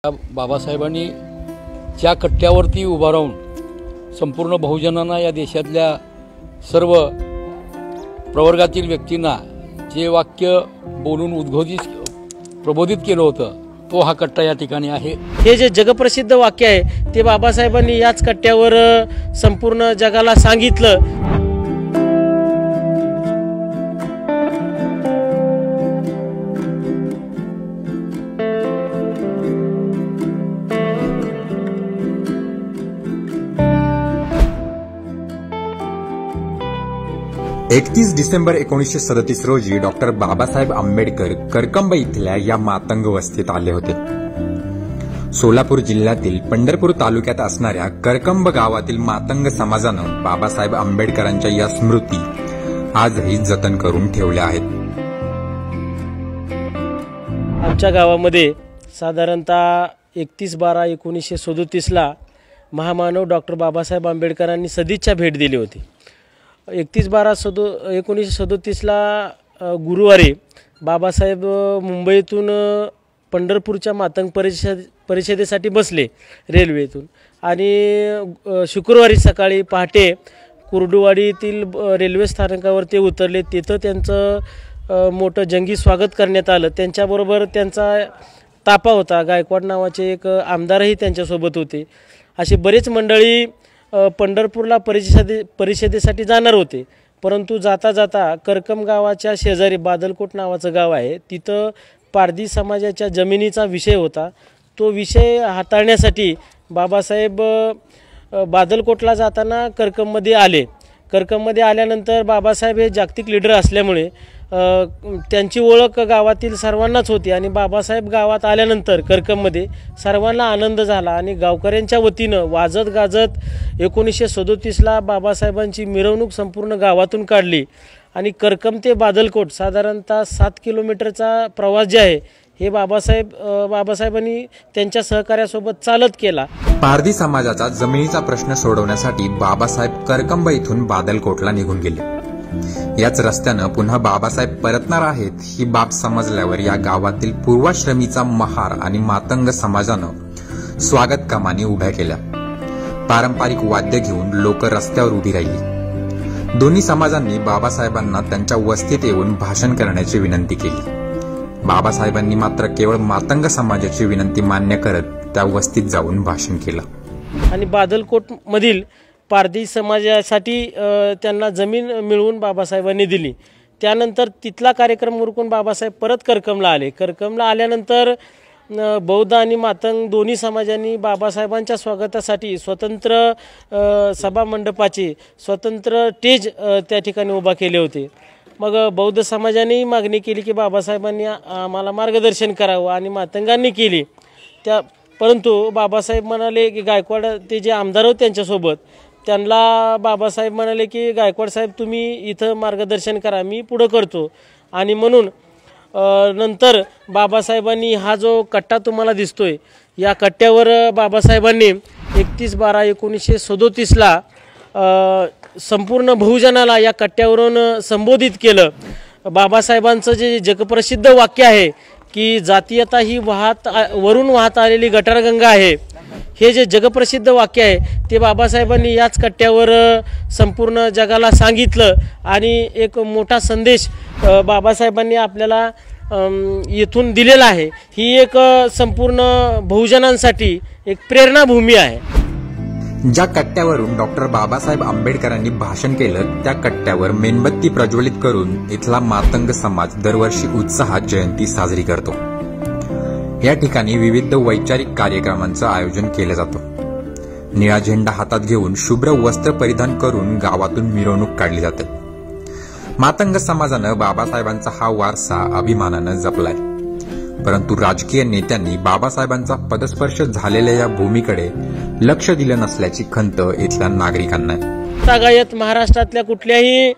बाबासाहेबांनी ज्या कट्ट्यावरती उभा राहून संपूर्ण बहुजनांना या देशातल्या सर्व प्रवर्गातील व्यक्तींना जे वाक्य बोलून प्रबोधित केलं होतं तो हा कट्टा या ठिकाणी आहे। हे जे जगप्रसिद्ध वाक्य आहे ते बाबासाहेबांनी याच कट्ट्यावर संपूर्ण जगाला सांगितलं। 31 डिसेंबर 1937 रोजी डॉक्टर बाबासाहेब आंबेडकर करकंब इथल्या या मातंग वस्तीत आले होते। सोलापूर जिल्ह्यातील पंढरपूर तालुक्यात असणाऱ्या करकंब गावातील मातंग समाजानं बाबासाहेब आंबेडकरांच्या या स्मृती आजही जतन करून ठेवल्या आहेत। आमच्या गावामध्ये साधारणतः 31/12/1937 ला महामानव डॉक्टर बाबासाहेब आंबेडकरांनी सदिच्छा भेट दिली होती। 31/12/1937 ला गुरुवारी बाबासाहेब मुंबईतून पंढरपूरच्या मातंग परिषदेसाठी बसले रेल्वेतून आणि शुक्रवारी सकाळी पहाटे कुर्डुवाडीतील रेल्वे स्थानकावर ते उतरले। तिथं त्यांचं मोठं जंगी स्वागत करण्यात आलं। त्यांच्याबरोबर त्यांचा तापा होता, गायकवाड नावाचे एक आमदारही त्यांच्यासोबत होते। अशी बरेच मंडळी पंढरपूरला परिषदेसाठी जाणार होते, परंतु जाता जाता करकंब गावाच्या शेजारी बादलकोट नावाचं गाव आहे, तिथं पारधी समाजाच्या जमिनीचा विषय होता। तो विषय हाताळण्यासाठी बाबासाहेब बादलकोटला जाताना करकंबमध्ये आले। करकंबमध्ये आल्यानंतर बाबासाहेब हे जागतिक लीडर असल्यामुळे त्यांची ओळख गावातील सर्वांनाच होती आणि बाबासाहेब गावात आल्यानंतर करकंबमध्ये सर्वांना आनंद झाला आणि गावकऱ्यांच्या वतीनं वाजत गाजत 1937 ला बाबासाहेबांची मिरवणूक संपूर्ण गावातून काढली आणि करकंब ते बादलकोट साधारणतः 7 किलोमीटरचा प्रवास जे आहे हे बाबासाहेबांनी त्यांच्या सहकार्यासोबत चालत केला। पारधी समाजाचा जमिनीचा प्रश्न सोडवण्यासाठी बाबासाहेब करकंब इथून बादलकोटला निघून गेले। याच रस्त्यानं पुन्हा बाबासाहेब परतणार आहेत ही बाब समजल्यावर या गावातील पूर्वाश्रमीचा महार आणि मातंग समाजानं स्वागत कमानी उभ्या केल्या। पारंपरिक वाद्य घेऊन लोक रस्त्यावर उभी राहिली। दोन्ही समाजांनी बाबासाहेबांना त्यांच्या वस्तीत येऊन भाषण करण्याची विनंती केली। बाबासाहेबांनी मात्र केवळ मातंग समाजाची विनंती मान्य करत त्या वस्तीत जाऊन भाषण केलं आणि बादलकोट मधील पारधी समाजासाठी त्यांना जमीन मिळवून बाबासाहेबांनी दिली। त्यानंतर तिथला कार्यक्रम उरकून बाबासाहेब परत करकंबला आले। करकंबला आल्यानंतर बौद्ध आणि मातंग दोन्ही समाजांनी बाबासाहेबांच्या स्वागतासाठी स्वतंत्र सभा मंडपाचे स्वतंत्र स्टेज त्या ठिकाणी उभा केले होते। मग बौद्ध समाजाने मागणी केली की बाबासाहेबांनी आम्हाला मार्गदर्शन करावं आणि मातंगांनी केली परंतु बाबासाहेब म्हणाले की गायकवाड ते जे आमदार होते त्यांच्यासोबत त्यांना बाबासाहेब म्हणाले की गायकवाड साहेब तुम्ही इथं मार्गदर्शन करा, मी पुढं करतो। आणि म्हणून नंतर बाबासाहेबांनी हा जो कट्टा तुम्हाला दिसतोय या कट्ट्यावर बाबासाहेबांनी 31/12/1937 ला संपूर्ण बहुजनाला या कट्ट्यावरून संबोधित केलं। बाबासाहेबांचं जे जगप्रसिद्ध वाक्य आहे की जातीयता ही वरून वाहत आलेली गटारगंगा आहे, हे जे जगप्रसिद्ध वाक्य आहे ते बाबासाहेबांनी याच कट्ट्यावर संपूर्ण जगाला सांगितलं आणि एक मोठा संदेश बाबासाहेबांनी आपल्याला येथून दिलेला आहे। ही एक संपूर्ण बहुजनांसाठी एक प्रेरणाभूमी आहे। ज्या कट्ट्यावरून डॉक्टर बाबासाहेब आंबेडकरांनी भाषण केलं त्या कट्ट्यावर मेणबत्ती प्रज्वलित करून इथला मातंग समाज दरवर्षी उत्साहात जयंती साजरी करतो। या ठिकाणी विविध वैचारिक कार्यक्रमांचं आयोजन केलं जातं। निळा झेंडा हातात घेऊन शुभ्र वस्त्र परिधान करून गावातून मिरवणूक काढली जाते। मातंग समाजानं बाबासाहेबांचा हा वारसा अभिमानानं जपलाय, परंतु राजकीय नेत्यांनी बाबासाहेबांचा पदस्पर्श झालेल्या या भूमीकडे लक्ष दिलं नसल्याची खंत इथल्या नागरिकांना आहे। तागायत महाराष्ट्रातल्या कुठल्याही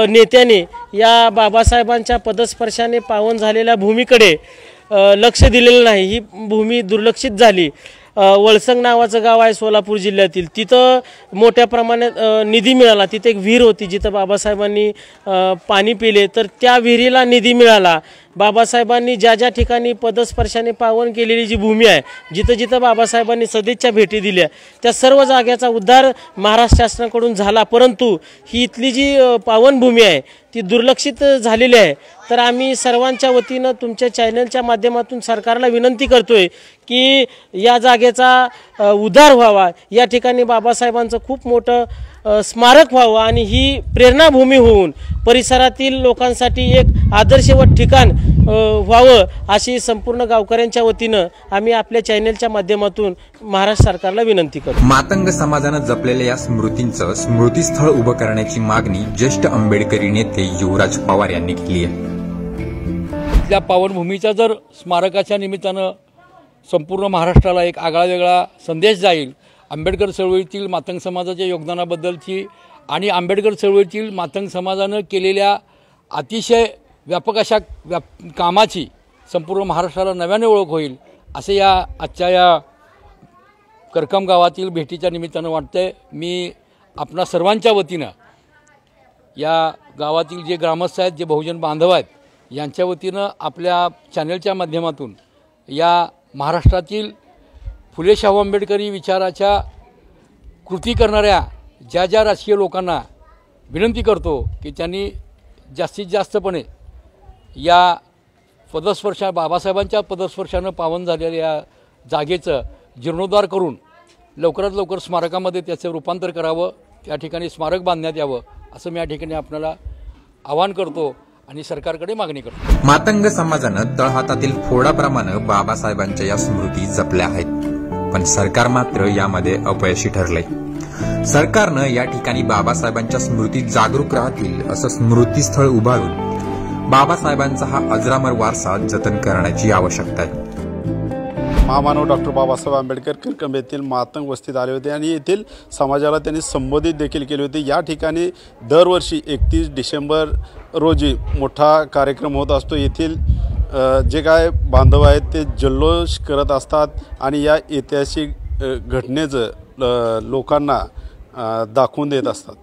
नेत्याने या बाबासाहेबांच्या पदस्पर्शाने पावन झालेल्या भूमीकडे लक्ष दिलेलं नाही। ही भूमी दुर्लक्षित झाली। वळसंग नावाचं गाव आहे सोलापूर जिल्ह्यातील, तिथं मोठ्या प्रमाणात निधी मिळाला. तिथे एक विहीर होती जिथं बाबासाहेबांनी पाणी पिले, तर त्या विहिरीला निधी मिळाला. बाबासाहेबांनी ज्या ज्या ठिकाणी पदस्पर्शाने पावन केलेली जी भूमी आहे, जिथं जिथं बाबासाहेबांनी सदिच्छा भेटी दिल्या, त्या सर्व जागेचा उद्धार महाराष्ट्र शासनाकडून झाला. परंतु ही इथली जी पावनभूमी आहे ती दुर्लक्षित झालेली आहे. तर आम्ही सर्वांच्या वतीनं तुमच्या चॅनलच्या माध्यमातून सरकारला विनंती करतोय की या जागेचा उद्धार व्हावा, या ठिकाणी बाबासाहेबांचं खूप मोठं स्मारक व्हावं आणि ही प्रेरणाभूमी होऊन परिसरातील लोकांसाठी एक आदर्शवत ठिकाण व्हावं, अशी संपूर्ण गावकऱ्यांच्या वतीनं आम्ही आपल्या चॅनलच्या माध्यमातून महाराष्ट्र सरकारला विनंती करतो. मातंग समाजानं जपलेल्या या स्मृतींचं स्मृतीस्थळ उभं करण्याची मागणी ज्येष्ठ आंबेडकरी नेते युवराज पवार यांनी केली आहे. त्या पावनभूमीचा जर स्मारकाच्या निमित्तानं संपूर्ण महाराष्ट्राला एक आगळा वेगळा संदेश जाईल, आंबेडकर चळवळीतील मातंग समाजाच्या योगदानाबद्दलची आणि आंबेडकर चळवळीतील मातंग समाजानं केलेल्या अतिशय व्यापक अशा कामाची संपूर्ण महाराष्ट्राला नव्याने ओळख होईल, असे या आजच्या या करकम गावातील भेटीच्या निमित्तानं वाटतंय. मी आपणा सर्वांच्या वतीनं या गावातील जे ग्रामस्थ आहेत, जे बहुजन बांधव आहेत, यांच्या वतीनं आपल्या चॅनलच्या माध्यमातून या महाराष्ट्रातील फुले शाहू आंबेडकरी विचाराच्या कृती करणाऱ्या ज्या ज्या राजकीय लोकांना विनंती करतो की त्यांनी जास्तीत जास्तपणे या बाबासाहेबांच्या पदस्पर्शानं पावन झालेल्या जागेचं जीर्णोद्धार करून लवकरात लवकर स्मारकामध्ये त्याचं रूपांतर करावं, त्या ठिकाणी स्मारक बांधण्यात यावं, असं मी या ठिकाणी आपल्याला आवाहन करतो आणि सरकारकडे मागणी करतो. मातंग समाजानं तळहातातील फोडाप्रमाणे बाबासाहेबांच्या या स्मृती जपल्या आहेत, पण सरकार मात्र यामध्ये अपयशी ठरलंय. सरकारनं या ठिकाणी बाबासाहेबांच्या स्मृती जागरूक राहतील असं स्मृतीस्थळ उभारून बाबासाहेबांचा हा अजरामर वारसा जतन करण्याची आवश्यकता आहे. महामानव डॉक्टर बाबासाहेब आंबेडकर करकम येथील मातंग वस्तीत आले होते आणि येथील समाजाला त्यांनी संबोधित देखील केले होते. या ठिकाणी दरवर्षी 31 डिसेंबर रोजी मोठा कार्यक्रम होत असतो. येथील जे काय बांधव आहेत ते जल्लोष करत असतात आणि या ऐतिहासिक घटनेचं लोकांना दाखवून देत असतात.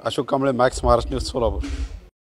Ashok Kamble, max, Maharashtra news, Solapur.